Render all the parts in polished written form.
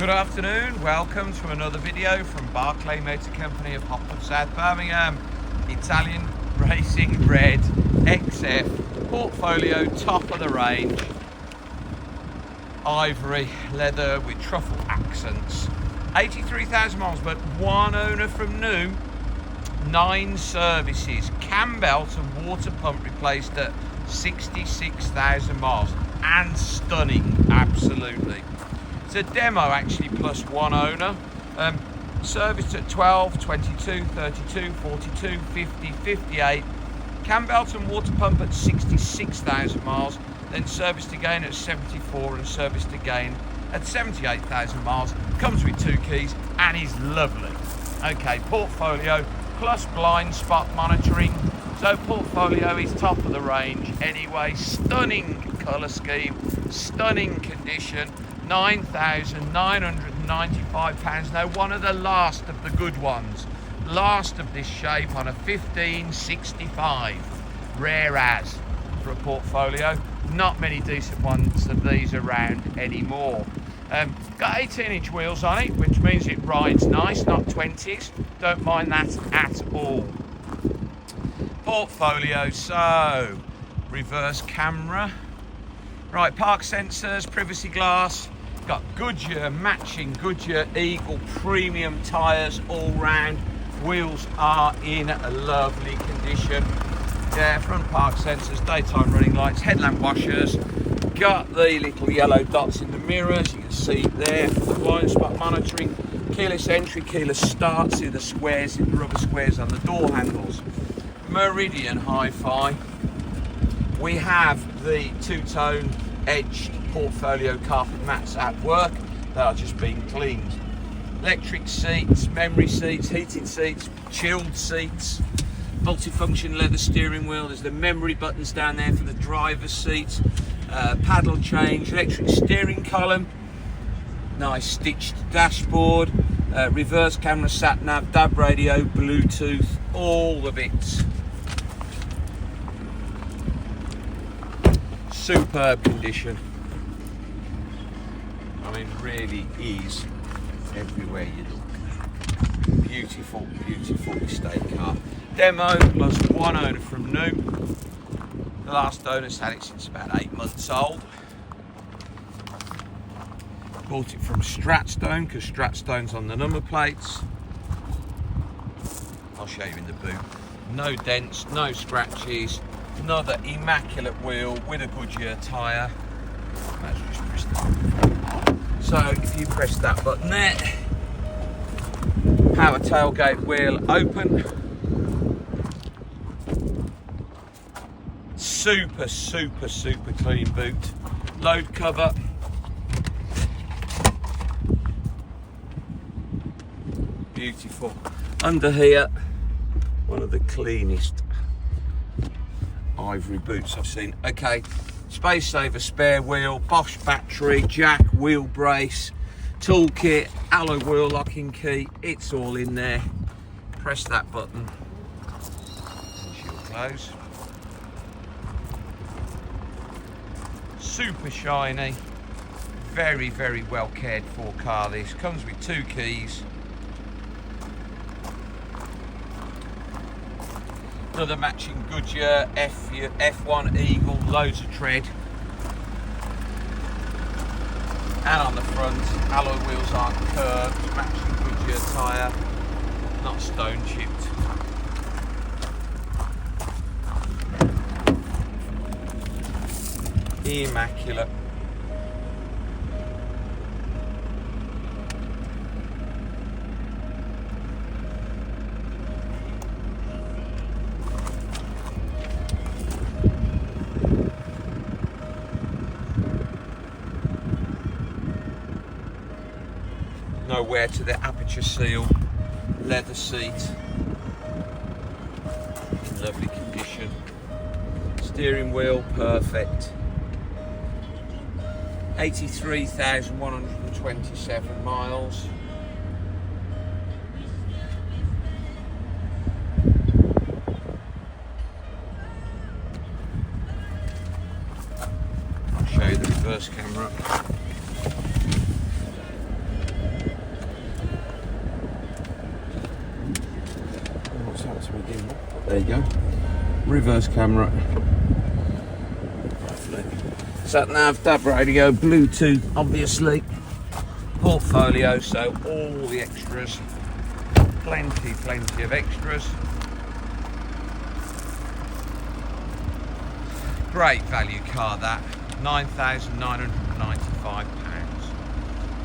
Good afternoon, welcome to another video from Barclay Motor Company of Hopwood, South Birmingham. Italian Racing Red XF Portfolio, top of the range, ivory leather with truffle accents. 83,000 miles, but one owner from new, 9 services, cam belt and water pump replaced at 66,000 miles, and stunning, absolutely. It's a demo actually, plus one owner. Serviced at 12, 22, 32, 42, 50, 58. Cam belt and water pump at 66,000 miles. Then serviced again at 74 and serviced again at 78,000 miles. Comes with 2 keys and is lovely. Okay, Portfolio plus blind spot monitoring. So Portfolio is top of the range anyway. Stunning colour scheme, stunning condition. £9,995. Now, one of the last of the good ones, last of this shape on a 1565, rare as for a Portfolio. Not many decent ones of these around anymore. Got 18-inch wheels on it, which means it rides nice, not 20s. Don't mind that at all. Portfolio, so reverse camera, right, park sensors, privacy glass. Got Goodyear, matching Goodyear Eagle premium tyres all round. Wheels are in a lovely condition. Yeah, front park sensors, daytime running lights, headlamp washers. Got the little yellow dots in the mirrors, you can see there for the blind spot monitoring. Keyless entry, keyless start, see the squares, the rubber squares on the door handles. MERIDIAN HIFI. We have the 2-tone edged Portfolio carpet mats at work. They are just being cleaned. Electric seats, memory seats, heated seats, chilled seats, multifunction leather steering wheel. There's the memory buttons down there for the driver's seat. Paddle change, electric steering column, nice stitched dashboard, reverse camera, sat nav, DAB radio, Bluetooth, all the bits. Superb condition. I mean, really is everywhere you look. Beautiful, beautiful estate car. Demo plus one owner from new. The last owner's had it since about 8 months old. Bought it from Stratstone because Stratstone's on the number plates. I'll show you in the boot. No dents, no scratches. Another immaculate wheel with a Goodyear tyre. Let's just press that. So if you press that button there, power tailgate wheel open. Super, super, super clean boot. Load cover. Beautiful. Under here, one of the cleanest ivory boots I've seen. Okay, space saver spare wheel, Bosch battery, jack, wheel brace, toolkit, alloy wheel locking key. It's all in there. Press that button and she'll close. Super shiny, very, very well cared for car. This comes with 2 keys. Another matching Goodyear F1 Eagle, loads of tread. And on the front, alloy wheels aren't curved, matching Goodyear tyre, not stone chipped. Immaculate. No wear to the aperture seal, leather seat, in lovely condition. Steering wheel, perfect. 83,127 miles. I'll show you the reverse camera. There you go. Reverse camera. Sat nav, DAB radio, Bluetooth, obviously. Portfolio, so all the extras. Plenty of extras. Great value car that, £9,995.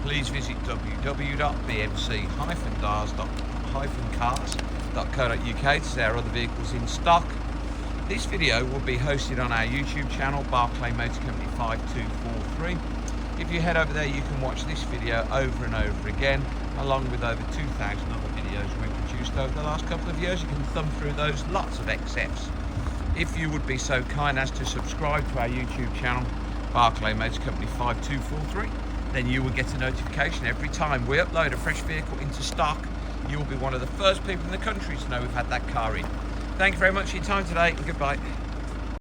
Please visit www.bmc-cars.co.uk to see our other vehicles in stock. This video will be hosted on our YouTube channel, Barclay Motor Company 5243. If you head over there, you can watch this video over and over again, along with over 2,000 other videos we've produced over the last couple of years. You can thumb through those, lots of XFs. If you would be so kind as to subscribe to our YouTube channel, Barclay Motor Company 5243, then you will get a notification every time we upload a fresh vehicle into stock. You will be one of the first people in the country to know we've had that car in. Thank you very much for your time today, and goodbye.